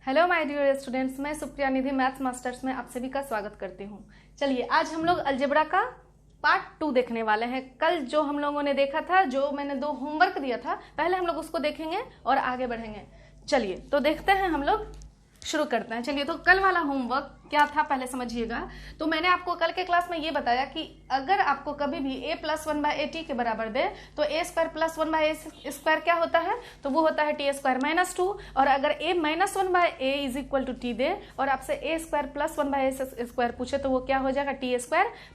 Hello my dear students, मैं सुप्रिया निधि maths masters में आप सभी का स्वागत करती हूँ। चलिए आज हम लोग अलजेब्रा का पार्ट 2 देखने वाले हैं। कल जो हम लोगों ने देखा था, जो मैंने 2 होमवर्क दिया था, पहले हम लोग उसको देखेंगे और आगे बढ़ेंगे। चलिए तो देखते हैं, हम लोग शुरू करते हैं। चलिए तो कल वाला होमवर्क क्या था पहले समझिएगा। तो मैंने आपको कल के क्लास में ये बताया कि अगर आपको कभी भी a + 1/a के बराबर दे तो a² + 1/a² क्या होता है, तो वो होता है t² - 2। और अगर a - 1/a = t दे और आपसे a² + 1/a² पूछे तो वो क्या हो जाएगा, t²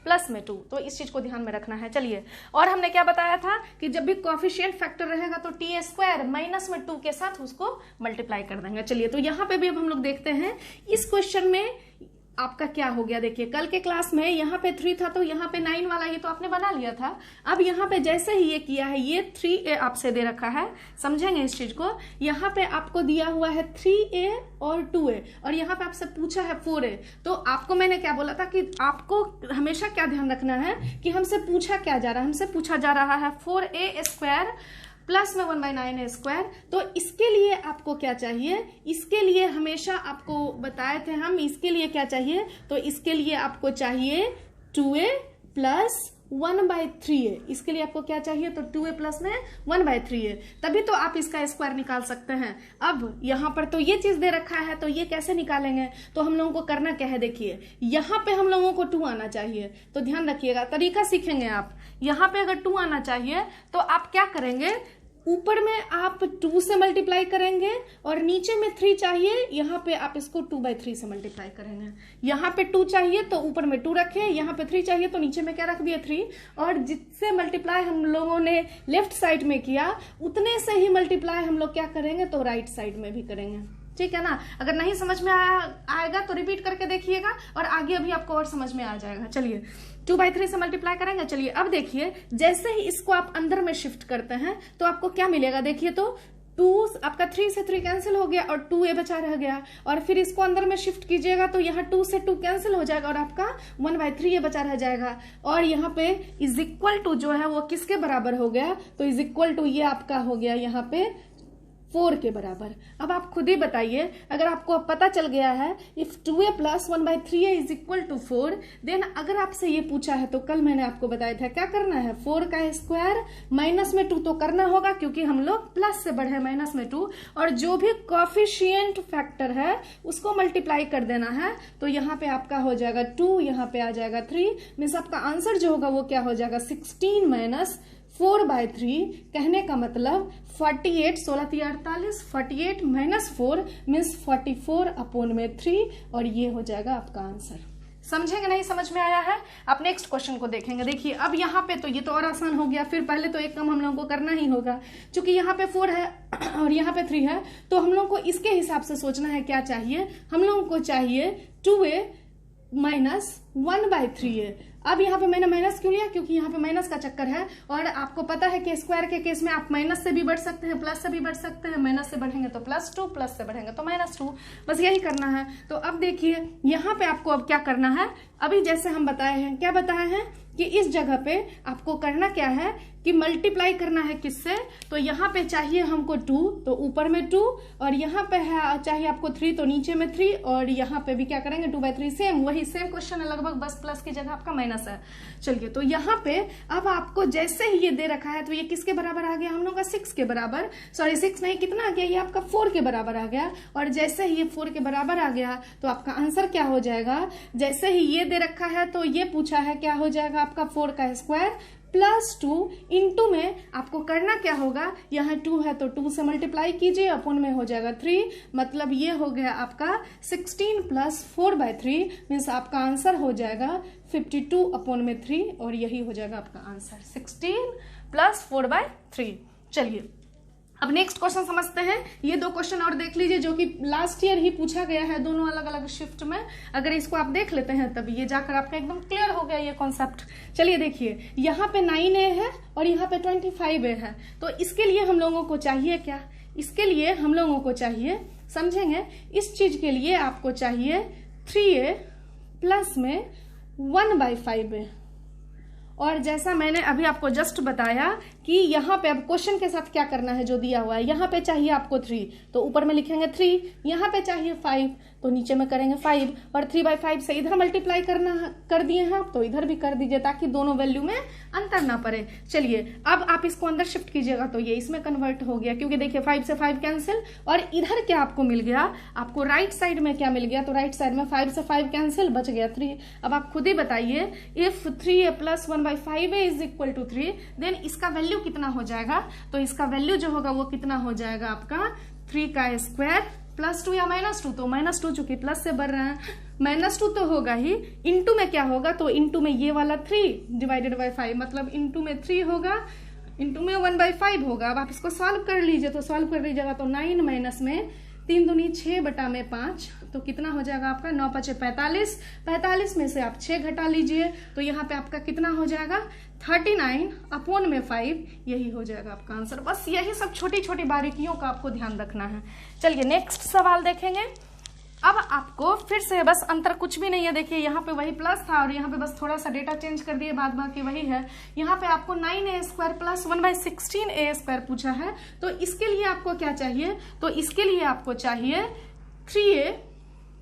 + 2। तो इस चीज को ध्यान में रखना है। चलिए, और हमने क्या बताया था कि जब भी कोएफिशिएंट फैक्टर रहेगा तो t² - 2 के साथ उसको मल्टीप्लाई कर देंगे। चलिए तो यहाँ पे भी अब हम लोग देखते हैं इस क्वेश्चन में आपका क्या हो गया। देखिए कल के क्लास में यहाँ पे 3 था तो यहाँ पे 9 वाला ये तो आपने बना लिया था। अब यहाँ पे जैसे ही ये किया है, ये 3a आपसे दे रखा है, समझेंगे इस चीज को। यहाँ पे आपको दिया हुआ है 3a और 2a और यहाँ पे आपसे पूछा है 4a। तो आपको मैंने क्या बोला था कि आपको हमेशा क्या ध्यान रखना है कि हमसे पूछा क्या जा रहा है। हमसे पूछा जा रहा है 4a² प्लस में 1/9a²। तो इसके लिए आपको क्या चाहिए, इसके लिए हमेशा आपको बताए थे हम, इसके लिए क्या चाहिए, तो इसके लिए आपको चाहिए 2a प्लस 1/3a। इसके लिए आपको क्या चाहिए, तो 2a प्लस में 1/3a, तभी तो आप इसका स्क्वायर निकाल सकते हैं। अब यहाँ पर तो ये चीज दे रखा है, तो ये कैसे निकालेंगे, तो हम लोगों को करना क्या है, देखिए यहाँ पे हम लोगों को 2 आना चाहिए। तो ध्यान रखिएगा, तरीका सीखेंगे आप। यहाँ पे अगर 2 आना चाहिए तो आप क्या करेंगे, ऊपर में आप 2 से मल्टीप्लाई करेंगे और नीचे में 3 चाहिए, यहाँ पे आप इसको 2/3 से मल्टीप्लाई करेंगे। यहाँ पे 2 चाहिए तो ऊपर में 2 रखें, यहाँ पे 3 चाहिए तो नीचे में क्या रख दिए, 3। और जिससे मल्टीप्लाई हम लोगों ने लेफ्ट साइड में किया, उतने से ही मल्टीप्लाई हम लोग क्या करेंगे, तो राइट साइड में भी करेंगे। ठीक है ना। अगर नहीं समझ में आएगा तो रिपीट करके देखिएगा और आगे अभी आपको और समझ में आ जाएगा। चलिए 2/3 से मल्टीप्लाई करेंगे। चलिए अब देखिए, जैसे ही इसको आप अंदर में शिफ्ट करते हैं तो आपको क्या मिलेगा, देखिए तो 2 आपका 3 से 3 कैंसिल हो गया और 2a बचा रह गया। और फिर इसको अंदर में शिफ्ट कीजिएगा तो यहाँ 2 से 2 कैंसिल हो जाएगा और आपका 1/3a बचा रह जाएगा। और यहाँ पे = जो है वो किसके बराबर हो गया, तो = ये आपका हो गया यहाँ पे 4 के बराबर। अब आप खुद ही बताइए, अगर आपको पता चल गया है इफ 2a + 1/3a = 4, देन अगर आपसे ये पूछा है तो कल मैंने आपको बताया था क्या करना है, 4 का स्क्वायर माइनस में 2 तो करना होगा, क्योंकि हम लोग प्लस से बढ़े माइनस में 2, और जो भी कोएफिशिएंट फैक्टर है उसको मल्टीप्लाई कर देना है। तो यहाँ पे आपका हो जाएगा 2, यहाँ पे आ जाएगा 3, मीन्स आपका आंसर जो होगा वो क्या हो जाएगा, 16 - 4/3। कहने का मतलब 48, 16 × 48, 48 - 4 मीन्स 44/3, और ये हो जाएगा आपका आंसर। समझेंगे, नहीं समझ में आया है, आप नेक्स्ट क्वेश्चन को देखेंगे। देखिए अब यहाँ पे तो ये तो और आसान हो गया, फिर पहले तो एक काम हम लोगों को करना ही होगा। क्योंकि यहाँ पे 4 है और यहाँ पे 3 है, तो हम लोग को इसके हिसाब से सोचना है क्या चाहिए, हम लोगों को चाहिए 2a - 1/3a। अब यहाँ पे मैंने माइनस क्यों लिया, क्योंकि यहाँ पे माइनस का चक्कर है, और आपको पता है कि स्क्वायर के केस में आप माइनस से भी बढ़ सकते हैं, प्लस से भी बढ़ सकते हैं। माइनस से बढ़ेंगे तो +2, प्लस से बढ़ेंगे तो -2, बस यही करना है। तो अब देखिए यहाँ पे आपको अब क्या करना है, अभी जैसे हम बताए हैं, क्या बताए हैं कि इस जगह पे आपको करना क्या है कि मल्टीप्लाई करना है किससे, तो यहाँ पे चाहिए हमको 2 तो ऊपर में 2, और यहाँ पे है चाहिए आपको 3 तो नीचे में 3, और यहाँ पे भी क्या करेंगे 2/3, सेम वही सेम क्वेश्चन है लगभग, बस प्लस की जगह आपका माइनस है। चलिए तो यहाँ पे अब आपको जैसे ही ये दे रखा है तो ये किसके बराबर आ गया, हम लोग का 6 के बराबर, सॉरी 6 नहीं, कितना आ गया, ये आपका 4 के बराबर आ गया। और जैसे ही ये 4 के बराबर आ गया तो आपका आंसर क्या हो जाएगा, जैसे ही ये दे रखा है तो ये पूछा है क्या हो जाएगा आपका 4 का स्क्वायर +2 इंटू में आपको करना क्या होगा, यहाँ 2 है तो 2 से मल्टीप्लाई कीजिए, अपन में हो जाएगा 3, मतलब ये हो गया आपका 16 + 4/3 मीन्स आपका आंसर हो जाएगा 52/3, और यही हो जाएगा आपका आंसर 16 + 4/3। चलिए अब नेक्स्ट क्वेश्चन समझते हैं। ये 2 क्वेश्चन और देख लीजिए जो कि लास्ट ईयर ही पूछा गया है, दोनों अलग अलग शिफ्ट में। अगर इसको आप देख लेते हैं तब ये जाकर आपका एकदम क्लियर हो गया ये कॉन्सेप्ट। चलिए देखिए, यहाँ पे 9a है और यहाँ पे 25a है, तो इसके लिए हम लोगों को चाहिए क्या, इसके लिए हम लोगों को चाहिए, समझेंगे, इस चीज के लिए आपको चाहिए 3a प्लस में 1/5a। और जैसा मैंने अभी आपको जस्ट बताया कि यहाँ पे अब क्वेश्चन के साथ क्या करना है जो दिया हुआ है। यहाँ पे चाहिए आपको 3 तो ऊपर में लिखेंगे 3, यहाँ पे चाहिए 5 तो नीचे में करेंगे 5 और 3/5 से इधर मल्टीप्लाई कर दिए हैं आप तो इधर भी कर दीजिए ताकि दोनों वैल्यू में अंतर ना पड़े। चलिए अब आप इसको अंदर शिफ्ट कीजिएगा तो ये इसमें कन्वर्ट हो गया, क्योंकि देखिए 5 से 5 कैंसिल और इधर क्या आपको मिल गया, आपको राइट साइड में क्या मिल गया, तो राइट साइड में 5 से 5 कैंसिल, बच गया 3। अब आप खुद ही बताइए, इफ 3a + 1/5a = 3 देन इसका वैल्यू कितना हो जाएगा, तो इसका वैल्यू जो होगा वो कितना हो जाएगा आपका 3 का स्क्वायर +2 या -2, तो -2 चूंकि प्लस से बढ़ रहा है -2 तो होगा ही, इंटू में क्या होगा, तो इंटू में ये वाला 3 / 5 मतलब इंटू में 3 होगा, इंटू में 1/5 होगा। अब आप इसको सॉल्व कर लीजिए, तो सॉल्व कर लीजिएगा तो 9 माइनस में 3 दूनी 6/5 तो कितना हो जाएगा आपका 9 × 5 = 45, 45 में से आप 6 घटा लीजिए तो यहाँ पे आपका कितना हो जाएगा 39/5, यही हो जाएगा आपका आंसर। बस यही सब छोटी छोटी बारीकियों का आपको ध्यान रखना है। चलिए नेक्स्ट सवाल देखेंगे। अब आपको फिर से बस अंतर कुछ भी नहीं है, देखिए यहाँ पे वही प्लस था और यहाँ पे बस थोड़ा सा डेटा चेंज कर दिए, बाद बाकी वही है। यहाँ पे आपको 9a² + 1/16a² पूछा है, तो इसके लिए आपको क्या चाहिए, तो इसके लिए आपको चाहिए 3a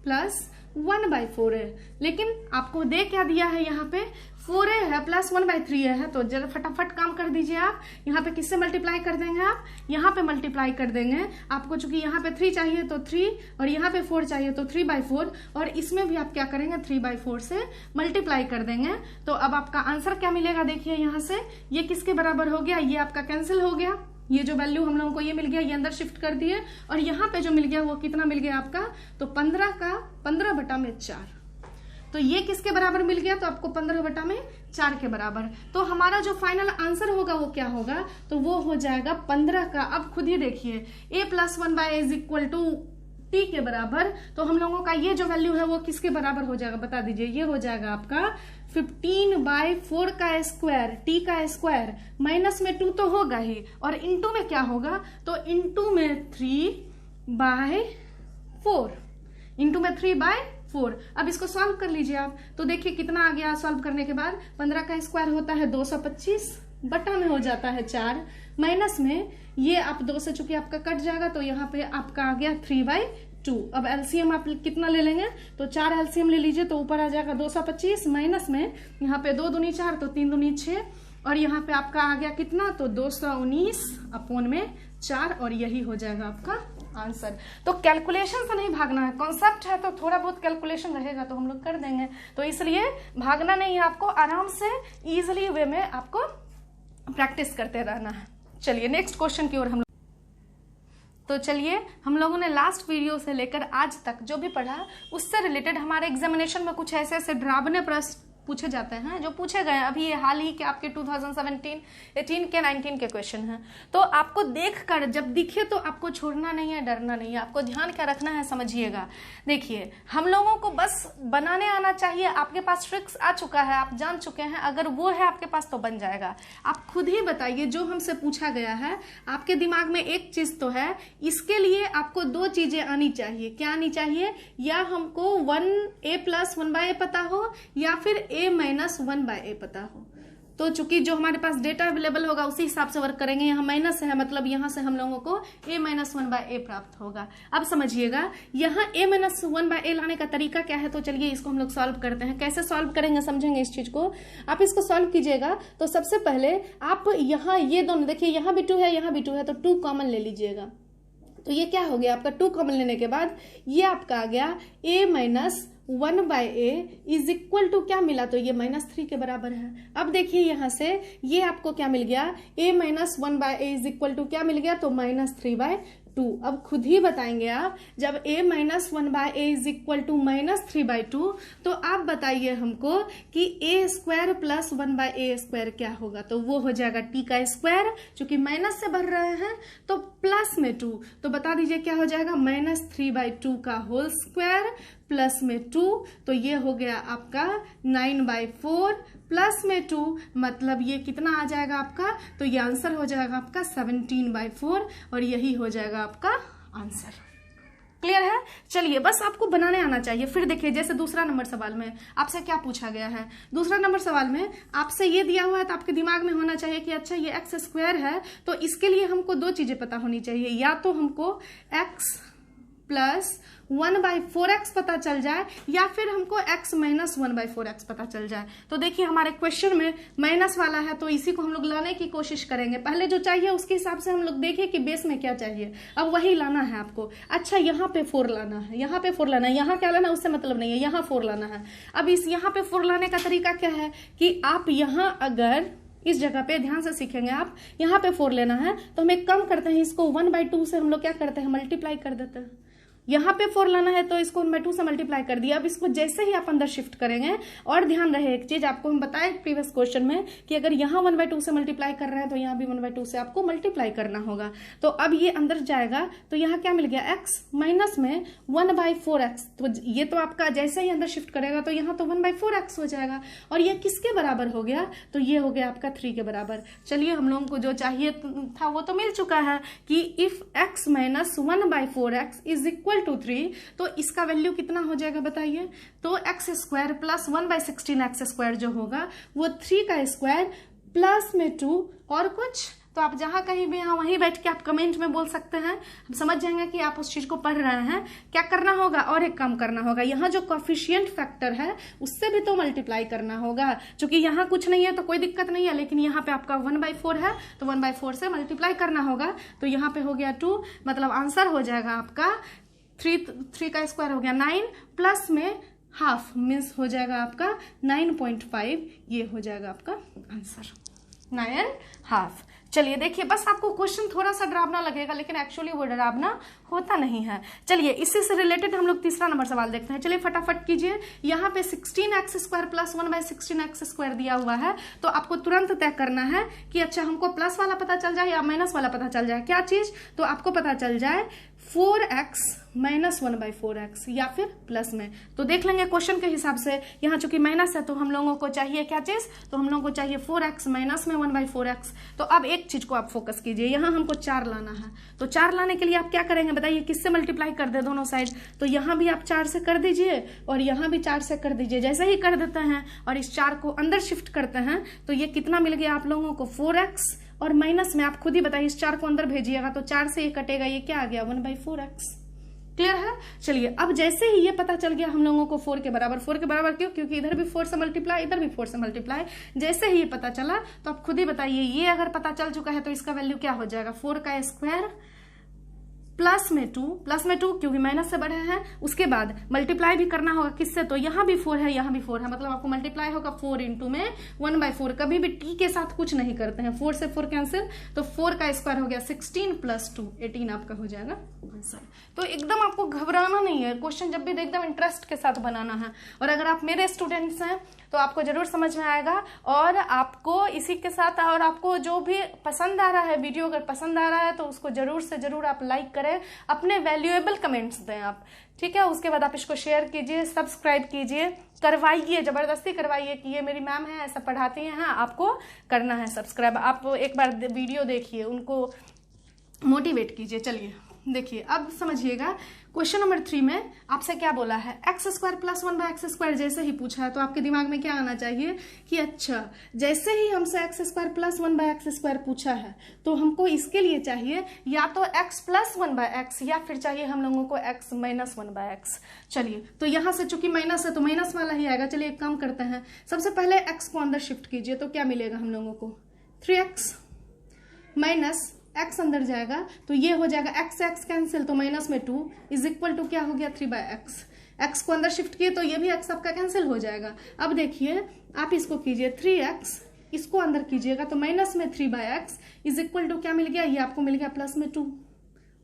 + 1/4a, लेकिन आपको दे क्या दिया है, यहाँ पे 4a है + 1/3a है, तो जरा फटाफट काम कर दीजिए आप। यहाँ पे किससे मल्टीप्लाई कर देंगे आप, यहाँ पे मल्टीप्लाई कर देंगे। आपको चूंकि यहाँ पे 3 चाहिए तो 3 और यहाँ पे 4 चाहिए तो 3/4 और इसमें भी आप क्या करेंगे 3/4 से मल्टीप्लाई कर देंगे। तो अब आपका आंसर क्या मिलेगा, देखिए यहाँ से ये किसके बराबर हो गया, ये आपका कैंसिल हो गया, ये जो वैल्यू हम लोगों को ये मिल गया ये अंदर शिफ्ट कर दिए और यहाँ पे जो मिल गया वो कितना मिल गया आपका, तो 15/4, तो ये किसके बराबर मिल गया, तो आपको 15/4 के बराबर। तो हमारा जो फाइनल आंसर होगा वो क्या होगा, तो वो हो जाएगा 15 का। अब खुद ही देखिए a + 1/a = t के बराबर, तो हम लोगों का ये जो वैल्यू है वो किसके बराबर हो जाएगा, बता दीजिए। ये हो जाएगा आपका 15/4 का स्क्वायर, t का स्क्वायर, माइनस में 2 तो होगा ही और इंटू में क्या होगा, तो इंटू में 3/4, इंटू में 3/4। अब इसको सॉल्व कर लीजिए आप, तो देखिए कितना आ गया सॉल्व करने के बाद, 15 का स्क्वायर होता है 225, बटा में हो जाता है 4, माइनस में ये आप 2 से चूंकि आपका कट जाएगा तो यहाँ पे आपका आ गया 3/2। अब एलसीएम आप कितना ले लेंगे, तो 4 एलसीएम ले लीजिए तो ऊपर आ जाएगा 225, माइनस में यहाँ पे 2 दूनी 4 तो 3 दूनी 6 और यहाँ पे आपका आ गया कितना, तो 219/4 और यही हो जाएगा आपका आंसर। तो कैलकुलेशन से नहीं भागना है, कॉन्सेप्ट है तो थोड़ा बहुत कैलकुलेशन रहेगा तो हम लोग कर देंगे, तो इसलिए भागना नहीं है आपको, आराम से इजिली वे में आपको प्रैक्टिस करते रहना है। चलिए नेक्स्ट क्वेश्चन की ओर हम लोग, तो चलिए हम लोगों ने लास्ट वीडियो से लेकर आज तक जो भी पढ़ा उससे रिलेटेड हमारे एग्जामिनेशन में कुछ ऐसे ऐसे डरावने प्रश्न पूछे जाते हैं जो पूछे गए अभी ये हाल ही के आपके 2017, 18 के 19 के क्वेश्चन हैं। तो आपको देखकर जब दिखे तो आपको छोड़ना नहीं है, डरना नहीं है, आपको ध्यान क्या रखना है समझिएगा। देखिए हम लोगों को बस बनाने आना चाहिए, आपके पास ट्रिक्स आ चुका है, आप जान चुके हैं, अगर वो है आपके पास तो बन जाएगा। आप खुद ही बताइए जो हमसे पूछा गया है, आपके दिमाग में एक चीज तो है, इसके लिए आपको 2 चीजें आनी चाहिए। क्या आनी चाहिए, या हमको 1a + 1/a पता हो या फिर a - 1/a पता हो। तो चूंकि जो हमारे पास डेटा अवेलेबल होगा उसी हिसाब से वर्क करेंगे। यहाँ माइनस है मतलब यहाँ से हम लोगों को a - 1/a प्राप्त होगा। अब समझिएगा यहाँ a - 1/a लाने का तरीका क्या है, तो चलिए इसको हम लोग सॉल्व करते हैं। कैसे सॉल्व करेंगे समझेंगे इस चीज को। आप इसको सॉल्व कीजिएगा तो सबसे पहले आप यहाँ ये दोनों देखिए, यहाँ भी 2 है यहाँ भी 2 है, तो 2 कॉमन ले लीजिएगा। तो ये क्या हो गया आपका, 2 कॉमन लेने के बाद ये आपका आ गया a - 1/a = क्या मिला, तो ये -3 के बराबर है। अब देखिए यहाँ से ये आपको क्या मिल गया, a - 1/a = क्या मिल गया, तो -3/2। अब खुद ही बताएंगे आप, जब a - 1/a = -3/2 तो आप बताइए हमको कि a² + 1/a² क्या होगा, तो वो हो जाएगा t का स्क्वायर, चूंकि माइनस से बढ़ रहे हैं तो प्लस में 2, तो बता दीजिए क्या हो जाएगा, -3/2 का होल स्क्वायर प्लस में 2, तो ये हो गया आपका 9/4 प्लस में 2, मतलब ये कितना आ जाएगा आपका, तो ये आंसर हो जाएगा आपका 17/4 और यही हो जाएगा आपका आंसर। क्लियर है। चलिए बस आपको बनाने आना चाहिए। फिर देखिए जैसे दूसरा नंबर सवाल में आपसे क्या पूछा गया है। दूसरा नंबर सवाल में आपसे ये दिया हुआ है तो आपके दिमाग में होना चाहिए कि अच्छा ये एक्स स्क्वायर है, तो इसके लिए हमको दो चीजें पता होनी चाहिए, या तो हमको x प्लस 1/4x पता चल जाए या फिर हमको x माइनस 1/4x पता चल जाए। तो देखिए हमारे क्वेश्चन में माइनस वाला है तो इसी को हम लोग लाने की कोशिश करेंगे। पहले जो चाहिए उसके हिसाब से हम लोग देखिए कि बेस में क्या चाहिए, अब वही लाना है आपको। अच्छा यहाँ पे 4 लाना है, यहाँ पे 4 लाना है, यहाँ क्या लाना है उससे मतलब नहीं है, यहाँ 4 लाना है। अब इस यहाँ पे 4 लाने का तरीका क्या है कि आप यहाँ अगर इस जगह पे ध्यान से सीखेंगे, आप यहाँ पे 4 लेना है तो हम एक कम करते हैं, इसको 1/2 से हम लोग क्या करते हैं मल्टीप्लाई कर देते हैं। यहाँ पे 4 लाना है तो इसको 1/2 से मल्टीप्लाई कर दिया। अब इसको जैसे ही आप अंदर शिफ्ट करेंगे, और ध्यान रहे एक चीज आपको हम बताए प्रीवियस क्वेश्चन में कि अगर यहाँ 1/2 से मल्टीप्लाई कर रहे हैं तो यहाँ भी 1/2 से आपको मल्टीप्लाई करना होगा। तो अब ये अंदर जाएगा तो यहाँ क्या मिल गया x माइनस में 1/4x। तो ये तो आपका जैसे ही अंदर शिफ्ट करेगा तो यहाँ तो 1/4x हो जाएगा, और ये किसके बराबर हो गया, तो ये हो गया आपका 3 के बराबर। चलिए हम लोगों को जो चाहिए था वो तो मिल चुका है कि if x minus 1/4x is equal to 3, तो इसका वैल्यू कितना हो जाएगा बताइए। तो x square plus 1/16x square जो होगा वो 3 का स्क्वायर प्लस में 2 और कुछ। तो आप जहां कहीं भी यहाँ वहीं बैठ के आप कमेंट में बोल सकते हैं, हम समझ जाएंगे कि आप उस चीज को पढ़ रहे हैं। क्या करना होगा और एक काम करना होगा, यहाँ जो कोफिशिएंट फैक्टर है उससे भी तो मल्टीप्लाई करना होगा। क्योंकि यहाँ कुछ नहीं है तो कोई दिक्कत नहीं है, लेकिन यहाँ पे आपका 1/4 है तो 1/4 से मल्टीप्लाई करना होगा। तो यहाँ पे हो गया 2, मतलब आंसर हो जाएगा आपका 3 का स्क्वायर हो गया 9 प्लस में हाफ मीन्स हो जाएगा आपका 9.5। ये हो जाएगा आपका आंसर 9.5। चलिए देखिए बस आपको क्वेश्चन थोड़ा सा डरावना लगेगा, लेकिन एक्चुअली वो डरावना होता नहीं है। चलिए इससे से रिलेटेड हम लोग तीसरा नंबर सवाल देखते हैं। चलिए फटाफट कीजिए। यहाँ पे 16x square plus 1/16x square दिया हुआ है, तो आपको तुरंत तय करना है कि अच्छा हमको प्लस वाला पता चल जाए या माइनस वाला पता चल जाए। क्या चीज, तो आपको पता चल जाए 4x माइनस 1/4x या फिर प्लस में। तो देख लेंगे क्वेश्चन के हिसाब से, यहाँ चूंकि माइनस है तो हम लोगों को चाहिए क्या चीज, तो हम लोगों को चाहिए 4x माइनस में 1/4x। तो अब एक चीज को आप फोकस कीजिए, यहाँ हमको 4 लाना है। तो 4 लाने के लिए आप क्या करेंगे बताइए, किससे मल्टीप्लाई कर दे दोनों साइड। तो यहाँ भी आप 4 से कर दीजिए और यहाँ भी 4 से कर दीजिए। जैसे ही कर देते हैं और इस 4 को अंदर शिफ्ट करते हैं तो ये कितना मिल गया आप लोगों को 4x, और माइनस में आप खुद ही बताइए इस 4 को अंदर भेजिएगा तो 4 से ये कटेगा, ये क्या आ गया 1/4x। क्लियर है। चलिए अब जैसे ही ये पता चल गया हम लोगों को 4 के बराबर, 4 के बराबर क्यों, क्योंकि इधर भी 4 से मल्टीप्लाई इधर भी 4 से मल्टीप्लाई। जैसे ही ये पता चला तो आप खुद ही बताइए, ये अगर पता चल चुका है तो इसका वैल्यू क्या हो जाएगा 4 का स्क्वायर प्लस में 2 क्योंकि माइनस से बढ़े हैं। उसके बाद मल्टीप्लाई भी करना होगा किससे, तो यहाँ भी 4 है यहाँ भी 4 है, मतलब आपको मल्टीप्लाई होगा 4 इंटू में 1/4। कभी भी टी के साथ कुछ नहीं करते हैं, 4 से 4 कैंसिल, तो 4 का स्क्वायर हो गया 16 प्लस 2 18 आपका हो जाएगा आंसर। तो एकदम आपको घबराना नहीं है, क्वेश्चन जब भी एकदम इंटरेस्ट के साथ बनाना है। और अगर आप मेरे स्टूडेंट्स हैं तो आपको जरूर समझ में आएगा, और आपको इसी के साथ, और आपको जो भी पसंद आ रहा है वीडियो, अगर पसंद आ रहा है तो उसको जरूर से जरूर आप लाइक करें, अपने वैल्यूएबल कमेंट्स दें आप, ठीक है। उसके बाद आप इसको शेयर कीजिए, सब्सक्राइब कीजिए, करवाइए, जबरदस्ती करवाइए कि ये मेरी मैम है ऐसा पढ़ाती हैं, हाँ आपको करना है सब्सक्राइब। आप एक बार वीडियो देखिए, उनको मोटिवेट कीजिए। चलिए देखिए अब समझिएगा, क्वेश्चन नंबर 3 में आपसे क्या बोला है, x square plus 1/x square जैसे ही पूछा है तो आपके दिमाग में क्या आना चाहिए कि अच्छा जैसे ही हमसे x square plus 1/x square पूछा है तो हमको इसके लिए चाहिए या तो x प्लस 1/x या फिर चाहिए हम लोगों को x माइनस 1/x। चलिए तो यहां से चूंकि माइनस है तो माइनस वाला ही आएगा। चलिए एक काम करते हैं, सबसे पहले x को अंदर शिफ्ट कीजिए तो क्या मिलेगा हम लोगों को 3x माइनस x अंदर जाएगा तो ये हो जाएगा x से x कैंसिल, तो माइनस में 2 इज इक्वल टू क्या हो गया 3/x। x को अंदर शिफ्ट किए तो ये भी x आपका कैंसिल हो जाएगा। अब देखिए आप इसको कीजिए 3x, इसको अंदर कीजिएगा तो माइनस में 3/x इज इक्वल टू क्या मिल गया, ये आपको मिल गया प्लस में 2,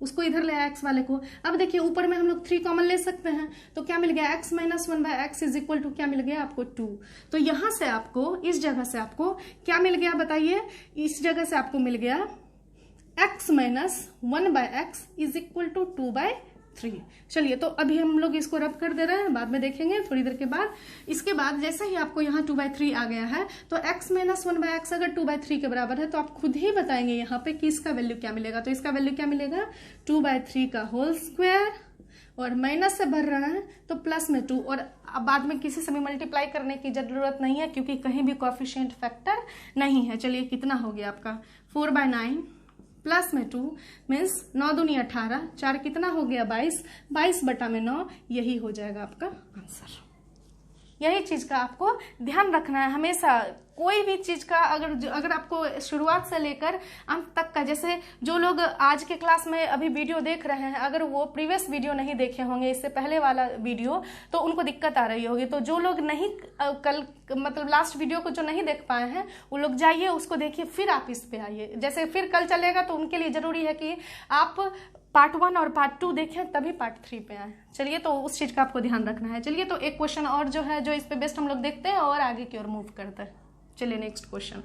उसको इधर ले आया x वाले को। अब देखिए ऊपर में हम लोग 3 कॉमन ले सकते हैं तो क्या मिल गया x minus 1/x is equal to क्या मिल गया आपको 2। तो यहां से आपको, इस जगह से आपको क्या मिल गया बताइए, इस जगह से आपको मिल गया x minus 1/x is equal to 2/3। चलिए तो अभी हम लोग इसको रब कर दे रहे हैं, बाद में देखेंगे थोड़ी देर के बाद। इसके बाद जैसे ही आपको यहाँ 2/3 आ गया है तो x माइनस 1/x अगर 2/3 के बराबर है तो आप खुद ही बताएंगे यहाँ पे कि इसका वैल्यू क्या मिलेगा। तो इसका वैल्यू क्या मिलेगा 2/3 का होल स्क्वायर और माइनस से भर रहा है तो प्लस में 2, और अब बाद में किसी से भी मल्टीप्लाई करने की जरूरत नहीं है क्योंकि कहीं भी कोएफिशिएंट फैक्टर नहीं है। चलिए कितना हो गया आपका 4/9 प्लस में 2 मीन्स 9 दूनी 18, 4 कितना हो गया 22, 22/9 यही हो जाएगा आपका आंसर। यही चीज का आपको ध्यान रखना है हमेशा। कोई भी चीज का अगर आपको शुरुआत से लेकर अंत तक का, जैसे जो लोग आज के क्लास में अभी वीडियो देख रहे हैं अगर वो प्रीवियस वीडियो नहीं देखे होंगे, इससे पहले वाला वीडियो, तो उनको दिक्कत आ रही होगी। तो जो लोग नहीं कल मतलब लास्ट वीडियो को जो नहीं देख पाए हैं वो लोग जाइए उसको देखिए, फिर आप इस पे आइए। जैसे फिर कल चलेगा तो उनके लिए जरूरी है कि आप पार्ट 1 और पार्ट 2 देखें तभी पार्ट 3 पे आए। चलिए तो उस चीज का आपको ध्यान रखना है। चलिए तो एक क्वेश्चन और जो है जो इस पे बेस्ट हम लोग देखते हैं और आगे की ओर मूव करते हैं। चलिए नेक्स्ट क्वेश्चन,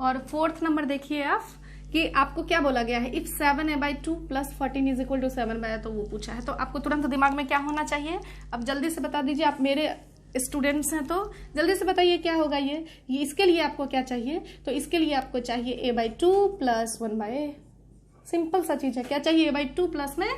और 4th नंबर देखिए आप कि आपको क्या बोला गया है, इफ 7a/2 + 14 = 7/, तो वो पूछा है। तो आपको तुरंत दिमाग में क्या होना चाहिए, अब जल्दी से बता दीजिए। आप मेरे स्टूडेंट्स हैं तो जल्दी से बताइए क्या होगा ये इसके लिए आपको क्या चाहिए। तो इसके लिए आपको चाहिए a/2 + 1/a। सिंपल सा चीज है, क्या चाहिए a/2 प्लस में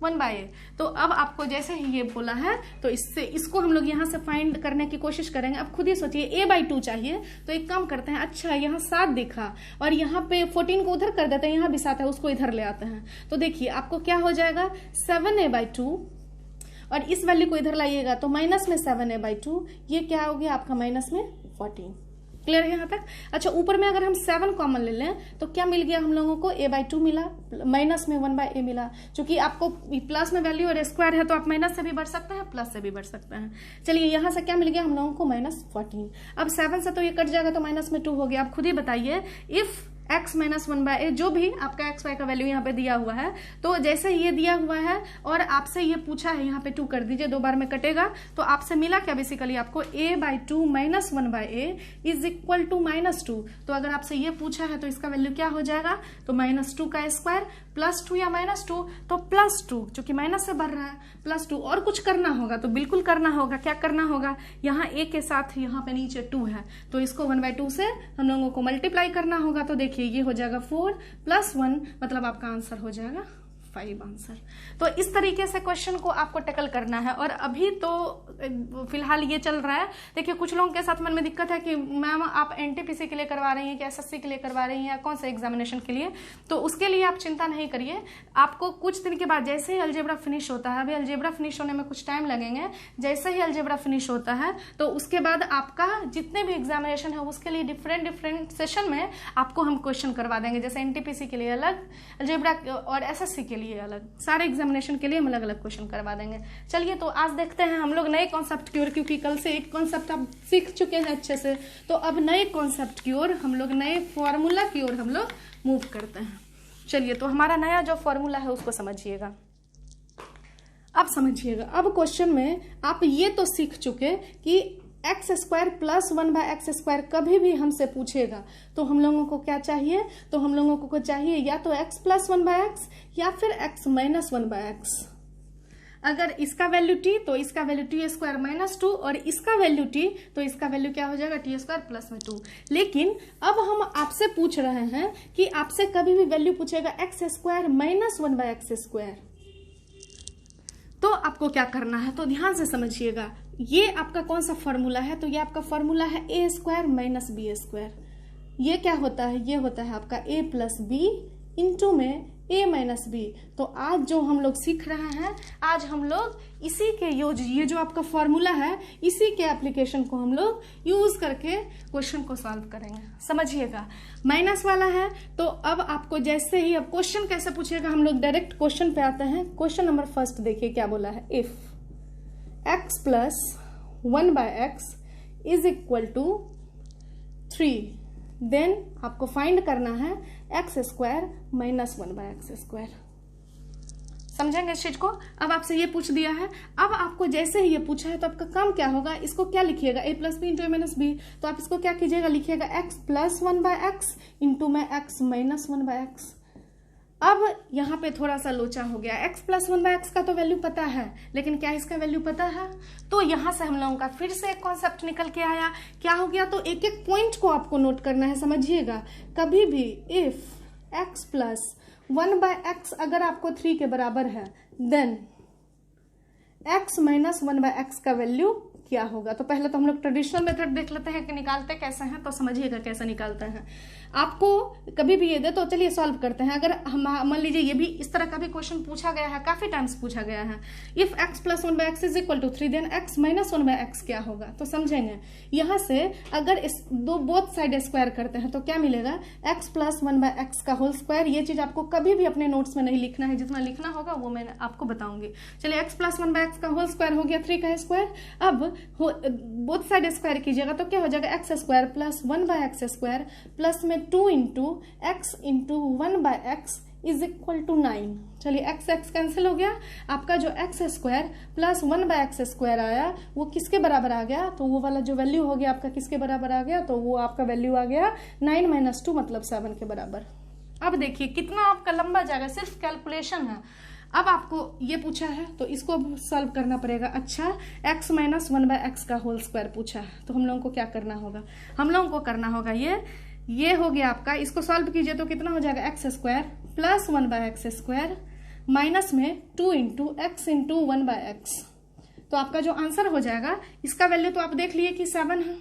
1/a। तो अब आपको जैसे ही ये बोला है तो इसको हम लोग यहाँ से फाइंड करने की कोशिश करेंगे। अब खुद ही सोचिए a/2 चाहिए तो एक काम करते हैं, अच्छा यहाँ 7 दिखा और यहाँ पे 14 को उधर कर देते हैं, यहाँ भी 7 है उसको इधर ले आते हैं। तो देखिए आपको क्या हो जाएगा 7a/2 और इस वैल्यू को इधर लाइएगा तो माइनस में 7a/2, ये क्या हो गया आपका माइनस में 14। क्लियर है यहाँ तक। अच्छा ऊपर में अगर हम 7 कॉमन ले लें तो क्या मिल गया हम लोगों को a/2 मिला, माइनस में 1/a मिला। क्योंकि आपको प्लस में वैल्यू और स्क्वायर है तो आप माइनस से भी बढ़ सकते हैं प्लस से भी बढ़ सकते हैं। चलिए यहाँ से क्या मिल गया हम लोगों को -14। अब 7 से तो ये कट जाएगा तो माइनस में 2 हो गया। आप खुद ही बताइए इफ x - 1/a, जो भी आपका x y का वैल्यू यहाँ पे दिया हुआ है, तो जैसे ये दिया हुआ है और आपसे ये पूछा है यहाँ पे 2 कर दीजिए, 2 बार में कटेगा तो आपसे मिला क्या बेसिकली आपको a/2 - 1/a = -2। तो अगर आपसे ये पूछा है तो इसका वैल्यू क्या हो जाएगा, तो -2 का स्क्वायर +2 या -2 तो +2, क्योंकि माइनस से बढ़ रहा है +2। और कुछ करना होगा तो बिल्कुल करना होगा, क्या करना होगा, यहाँ a के साथ यहाँ पे नीचे 2 है तो इसको 1/2 से हम लोगों को मल्टीप्लाई करना होगा। तो देखिए ये हो जाएगा 4 + 1 मतलब आपका आंसर हो जाएगा 5 आंसर। तो इस तरीके से क्वेश्चन को आपको टैकल करना है। और अभी तो फिलहाल ये चल रहा है। देखिए कुछ लोगों के साथ मन में दिक्कत है कि मैम आप एनटीपीसी के लिए करवा रही हैं कि एसएससी के लिए करवा रही हैं या कौन से एग्जामिनेशन के लिए, तो उसके लिए आप चिंता नहीं करिए। आपको कुछ दिन के बाद जैसे ही अलजेब्रा फिनिश होता है, अभी अलजेब्रा फिनिश होने में कुछ टाइम लगेंगे, जैसे ही अलजेब्रा फिनिश होता है तो उसके बाद आपका जितने भी एग्जामिनेशन है उसके लिए डिफरेंट सेशन में आपको हम क्वेश्चन करवा देंगे। जैसे एनटीपीसी के लिए अलग, अलजेब्रा और एसएससी के लिए अलग, सारे एग्जामिनेशन के लिए हम अलग अलग क्वेश्चन करवा देंगे। चलिए तो आज देखते हैं हम लोग नए कॉन्सेप्ट की ओर, क्योंकि कल से एक कॉन्सेप्ट आप सीख चुके हैं अच्छे से, तो अब नए कॉन्सेप्ट की ओर हम लोग, नए फॉर्मूला की ओर हम लोग मूव करते हैं। चलिए तो हमारा नया जो फॉर्मूला है उसको समझिएगा। अब समझिएगा, अब क्वेश्चन में आप ये तो सीख चुके कि x² + 1/x² कभी भी हमसे पूछेगा तो हम लोगों को क्या चाहिए, तो हम लोगों को चाहिए या तो x + 1/x या फिर x - 1/x। अगर इसका वैल्यू t तो इसका वैल्यू t² - 2 और इसका वैल्यू t तो इसका वैल्यू क्या हो जाएगा t² + 2। लेकिन अब हम आपसे पूछ रहे हैं कि आपसे कभी भी वैल्यू पूछेगा x² - 1/x², तो आपको क्या करना है, तो ध्यान से समझिएगा। ये आपका कौन सा फॉर्मूला है, तो ये आपका फॉर्मूला है a² - b²। ये क्या होता है, ये होता है आपका a + b इंटू में a - b। तो आज जो हम लोग सीख रहे हैं, आज हम लोग इसी के यूज, ये जो आपका फॉर्मूला है इसी के एप्लीकेशन को हम लोग यूज करके क्वेश्चन को सॉल्व करेंगे। समझिएगा माइनस वाला है तो अब आपको जैसे ही, अब क्वेश्चन कैसे पूछेगा, हम लोग डायरेक्ट क्वेश्चन पे आते हैं। क्वेश्चन नंबर 1 देखिए क्या बोला है, इफ x + 1/x = 3, देन आपको फाइंड करना है x² - 1/x²। समझेंगे इस चीज को। अब आपसे ये पूछ दिया है, अब आपको जैसे ही ये पूछा है तो आपका काम क्या होगा, इसको क्या लिखिएगा, a + b × a - b। तो आप इसको क्या कीजिएगा, लिखिएगा x + 1/x इंटू में x - 1/x। अब यहाँ पे थोड़ा सा लोचा हो गया, x + 1/x का तो वैल्यू पता है, लेकिन क्या इसका वैल्यू पता है, तो यहाँ से हम लोगों का फिर से एक कॉन्सेप्ट निकल के आया। क्या हो गया, तो एक एक पॉइंट को आपको नोट करना है। समझिएगा, कभी भी इफ x + 1/x अगर आपको 3 के बराबर है, देन x माइनस 1/x का वैल्यू क्या होगा। तो पहले तो हम लोग ट्रेडिशनल मेथड देख लेते हैं कि निकालते कैसे हैं, तो समझिएगा कैसे निकालते हैं। आपको कभी भी ये दे तो चलिए सॉल्व करते हैं। अगर हम मान लीजिए ये भी इस तरह का भी क्वेश्चन पूछा गया है, काफी टाइम्स पूछा गया है, if x plus 1/x is equal to 3 then x minus 1/x क्या होगा। तो समझेंगे यहां से अगर इस बोथ साइड स्क्वायर करते हैं तो क्या मिलेगा, x प्लस 1/x का होल स्क्वायर। ये चीज आपको कभी भी अपने नोट्स में नहीं लिखना है, जितना लिखना होगा वो मैं आपको बताऊंगी। चलिए x प्लस 1/x का होल स्क्वायर हो गया 3 का स्क्वायर। अब बोथ साइड स्क्वायर कीजिएगा तो क्या हो जाएगा, x square plus 1/x square plus में 2 into x into 1/x is equal to 9। चलिए x x कैंसिल हो गया, आपका जो x square plus 1/x square आया वो किसके बराबर आ गया, तो वो वाला जो वैल्यू हो गया आपका किसके बराबर आ गया, तो वो आपका वैल्यू आ गया 9 माइनस 2 मतलब 7 के बराबर। अब देखिए कितना आपका लंबा जाएगा, सिर्फ कैलकुलेशन है। अब आपको ये पूछा है तो इसको अब सॉल्व करना पड़ेगा। अच्छा, x माइनस 1/x का होल स्क्वायर पूछा है तो हम लोगों को क्या करना होगा, हम लोगों को करना होगा ये हो गया आपका, इसको सॉल्व कीजिए तो कितना हो जाएगा, x square plus 1/x square minus में 2 इंटू एक्स इंटू 1/x। तो आपका जो आंसर हो जाएगा, इसका वैल्यू तो आप देख लिए कि 7 है,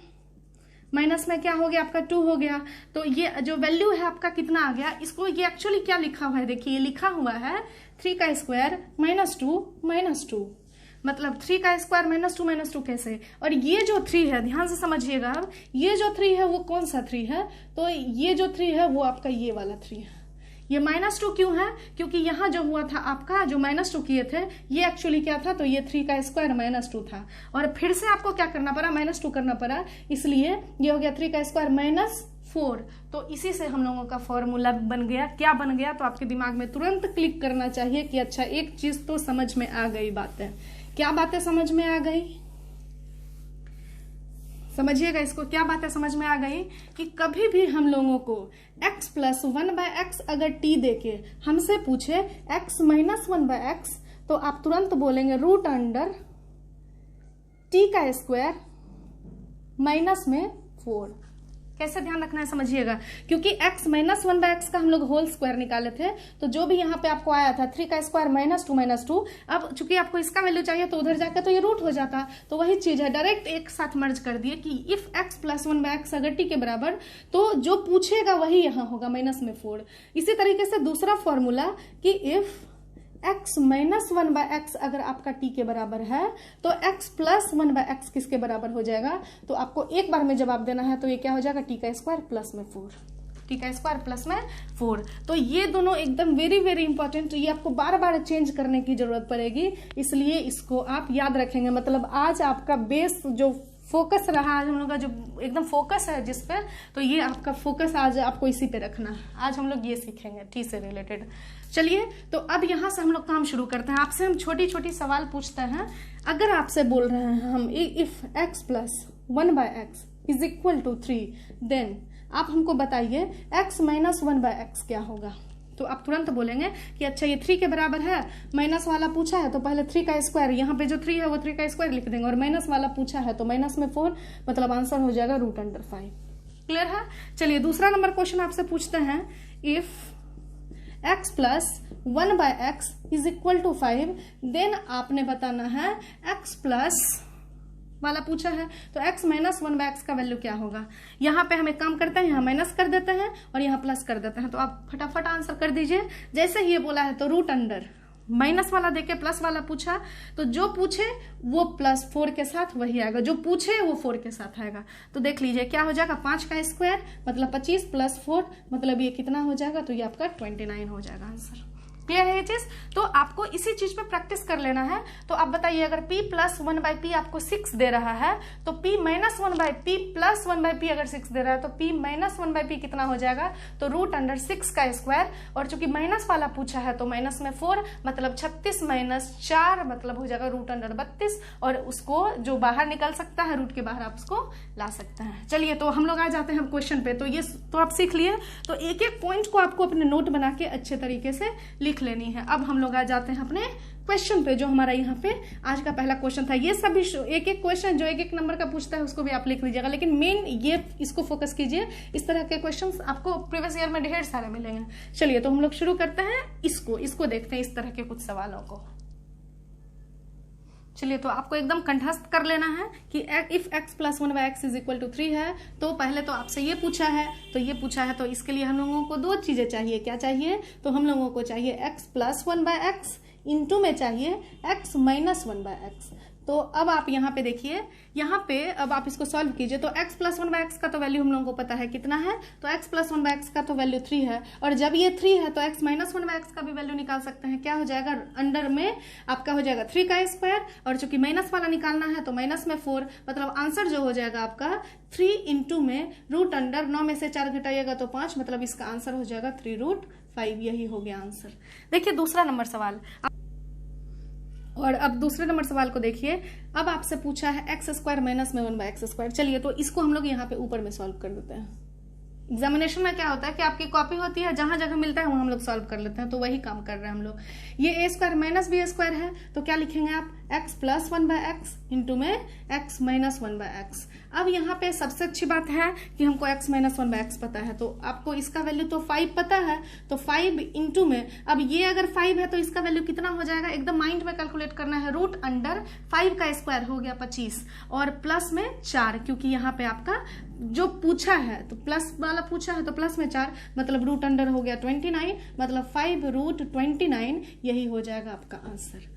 माइनस में क्या हो गया आपका 2 हो गया। तो ये जो वैल्यू है आपका कितना आ गया, इसको ये एक्चुअली क्या लिखा हुआ है, देखिए ये लिखा हुआ है 3 का स्क्वायर माइनस 2 मतलब 3 का स्क्वायर माइनस 2 कैसे। और ये जो 3 है ध्यान से समझिएगा, अब ये जो 3 है वो कौन सा 3 है, तो ये जो 3 है वो आपका ये वाला 3 है। ये -2 क्यों है, क्योंकि यहाँ जो हुआ था आपका जो -2 किए थे ये एक्चुअली क्या था, तो ये 3 का स्क्वायर -2 था और फिर से आपको क्या करना पड़ा, -2 करना पड़ा, इसलिए ये हो गया 3 का स्क्वायर -4। तो इसी से हम लोगों का फॉर्मूला बन गया। क्या बन गया, तो आपके दिमाग में तुरंत क्लिक करना चाहिए कि अच्छा एक चीज तो समझ में आ गई बातें। क्या बातें समझ में आ गई, समझिएगा इसको, क्या बातें समझ में आ गई कि कभी भी हम लोगों को x प्लस 1/x अगर t देके हमसे पूछे x माइनस 1/x तो आप तुरंत बोलेंगे रूट अंडर t का स्क्वायर माइनस में 4। कैसे ध्यान रखना है समझिएगा, क्योंकि x माइनस 1/x का हम लोग होल स्क्वायर निकाले थे, तो जो भी यहाँ पे आपको आया था 3 का स्क्वायर -2 अब चूंकि आपको इसका वैल्यू चाहिए तो उधर जाकर तो ये रूट हो जाता, तो वही चीज है, डायरेक्ट एक साथ मर्ज कर दिए कि इफ x प्लस 1/x अगर t के बराबर, तो जो पूछेगा वही यहाँ होगा माइनस में 4। इसी तरीके से दूसरा फॉर्मूला कि इफ x माइनस 1/x अगर आपका t के बराबर है तो x प्लस 1/x किसके बराबर हो जाएगा, तो आपको एक बार में जवाब देना है, तो ये क्या हो जाएगा t का स्क्वायर प्लस में 4, t का स्क्वायर प्लस में 4। तो ये दोनों एकदम वेरी वेरी इंपॉर्टेंट, ये आपको बार बार चेंज करने की जरूरत पड़ेगी, इसलिए इसको आप याद रखेंगे। मतलब आज आपका बेस जो फोकस रहा, आज हम लोग का जो एकदम फोकस है जिस पे, तो ये आपका फोकस आज आपको इसी पे रखना है। आज हम लोग ये सीखेंगे टी से रिलेटेड। चलिए तो अब यहाँ से हम लोग काम शुरू करते हैं। आपसे हम छोटी छोटी सवाल पूछते हैं। अगर आपसे बोल रहे हैं हम if x plus 1/x is equal to 3 then आप हमको बताइए x माइनस 1/x क्या होगा। तो आप तुरंत बोलेंगे कि अच्छा ये 3 के बराबर है, माइनस वाला पूछा है तो पहले 3 का स्क्वायर, यहाँ पे जो 3 है वो 3 का स्क्वायर लिख देंगे, और माइनस वाला पूछा है तो माइनस में 4 मतलब आंसर हो जाएगा रूट अंडर 5। क्लियर है। चलिए दूसरा नंबर क्वेश्चन आपसे पूछते हैं, if x plus 1/x is equal to 5 then आपने बताना है x प्लस वाला पूछा है तो x माइनस 1/x का वैल्यू क्या होगा। यहाँ पे हम एक काम करते हैं, यहाँ माइनस कर देते हैं और यहाँ प्लस कर देते हैं, तो आप फटाफट आंसर कर दीजिए। जैसे ही ये बोला है तो रूट अंडर माइनस वाला देके प्लस वाला पूछा, तो जो पूछे वो +4 के साथ वही आएगा, जो पूछे वो 4 के साथ आएगा। तो देख लीजिए क्या हो जाएगा, 5 का स्क्वायर मतलब 25 प्लस 4 मतलब ये कितना हो जाएगा, तो ये आपका 29 हो जाएगा आंसर। क्लियर है ये चीज। तो आपको इसी चीज पे प्रैक्टिस कर लेना है। तो आप बताइए अगर p प्लस 1/p आपको 6 दे रहा है तो p minus 1/p plus 1/p अगर 6 दे रहा है तो p माइनस 1/p कितना हो जाएगा, तो रूट अंडर 6 का स्क्वायर, और चूंकि माइनस वाला पूछा है तो माइनस में 4 मतलब 36 माइनस 4 मतलब हो जाएगा रूट अंडर 32, और उसको जो बाहर निकल सकता है रूट के बाहर आप उसको ला सकते हैं। चलिए तो हम लोग आ जाते हैं क्वेश्चन पे। तो ये तो आप सीख लिए, तो एक एक पॉइंट को आपको अपने नोट बना के अच्छे तरीके से लिख लिख लेनी है। अब हम लोग आ जाते हैं अपने क्वेश्चन पे, जो हमारा यहाँ पे आज का पहला क्वेश्चन था। ये सभी एक एक क्वेश्चन जो एक एक नंबर का पूछता है उसको भी आप लिख लीजिएगा, लेकिन मेन ये इसको फोकस कीजिए। इस तरह के क्वेश्चंस आपको प्रीवियस ईयर में ढेर सारे मिलेंगे। चलिए तो हम लोग शुरू करते हैं, इसको देखते हैं, इस तरह के कुछ सवालों को। चलिए तो आपको एकदम कंठस्थ कर लेना है कि इफ x + 1/x = 3 है, तो पहले तो आपसे ये पूछा है, तो इसके लिए हम लोगों को दो चीजें चाहिए। क्या चाहिए? तो हम लोगों को चाहिए x + 1/x, इंटू में चाहिए x - 1/x। तो अब आप यहाँ पे देखिए, यहाँ पे अब आप इसको सॉल्व कीजिए। तो x + 1/x का तो वैल्यू हम लोगों को पता है कितना है, तो x + 1/x का तो वैल्यू 3 है, और जब ये 3 है तो x - 1/x का भी वैल्यू निकाल सकते हैं। क्या हो जाएगा? अंडर में आपका हो जाएगा 3 का स्क्वायर, और चूंकि माइनस वाला निकालना है तो माइनस में 4, मतलब आंसर जो हो जाएगा आपका 3 इंटू में √अंडर 9 में से 4 घटाइएगा तो 5, मतलब इसका आंसर हो जाएगा 3√5। यही हो गया आंसर। देखिए दूसरा नंबर सवाल, और अब दूसरे नंबर सवाल को देखिए। अब आपसे पूछा है x² - 1/x²। चलिए तो इसको हम लोग यहाँ पे ऊपर में सॉल्व कर देते हैं। एग्जामिनेशन में क्या होता है कि आपकी कॉपी होती है, जहां जगह मिलता है वहां हम लोग सॉल्व कर लेते हैं, तो वही काम कर रहे हैं हम लोग। ये a² - b² है, तो क्या लिखेंगे आप? x + 1/x इंटू में x - 1/x। अब यहाँ पे सबसे अच्छी बात है कि हमको x - 1/x पता है, तो आपको इसका वैल्यू तो 5 पता है, तो 5 इंटू में, अब ये अगर 5 है तो इसका वैल्यू कितना हो जाएगा? एकदम माइंड में कैलकुलेट करना है। √अंडर 5 का स्क्वायर हो गया 25, और प्लस में 4, क्योंकि यहाँ पे आपका जो पूछा है तो प्लस वाला पूछा है, तो प्लस में 4, मतलब √अंडर हो गया 29, मतलब 5√29, यही हो जाएगा आपका आंसर।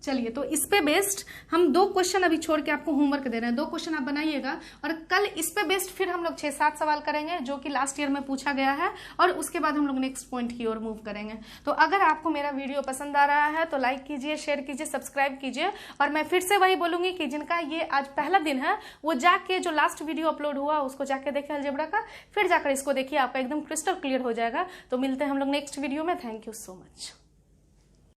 चलिए तो इस पे बेस्ड हम 2 क्वेश्चन अभी छोड़ के आपको होमवर्क दे रहे हैं। 2 क्वेश्चन आप बनाइएगा, और कल इस पे बेस्ड फिर हम लोग 6-7 सवाल करेंगे जो कि लास्ट ईयर में पूछा गया है, और उसके बाद हम लोग नेक्स्ट पॉइंट की ओर मूव करेंगे। तो अगर आपको मेरा वीडियो पसंद आ रहा है तो लाइक कीजिए, शेयर कीजिए, सब्सक्राइब कीजिए। और मैं फिर से वही बोलूंगी कि जिनका ये आज पहला दिन है वो जाके जो लास्ट वीडियो अपलोड हुआ उसको जाके देखें अलजेब्रा का, फिर जाकर इसको देखिए, आपका एकदम क्रिस्टल क्लियर हो जाएगा। तो मिलते हैं हम लोग नेक्स्ट वीडियो में। Thank you so much.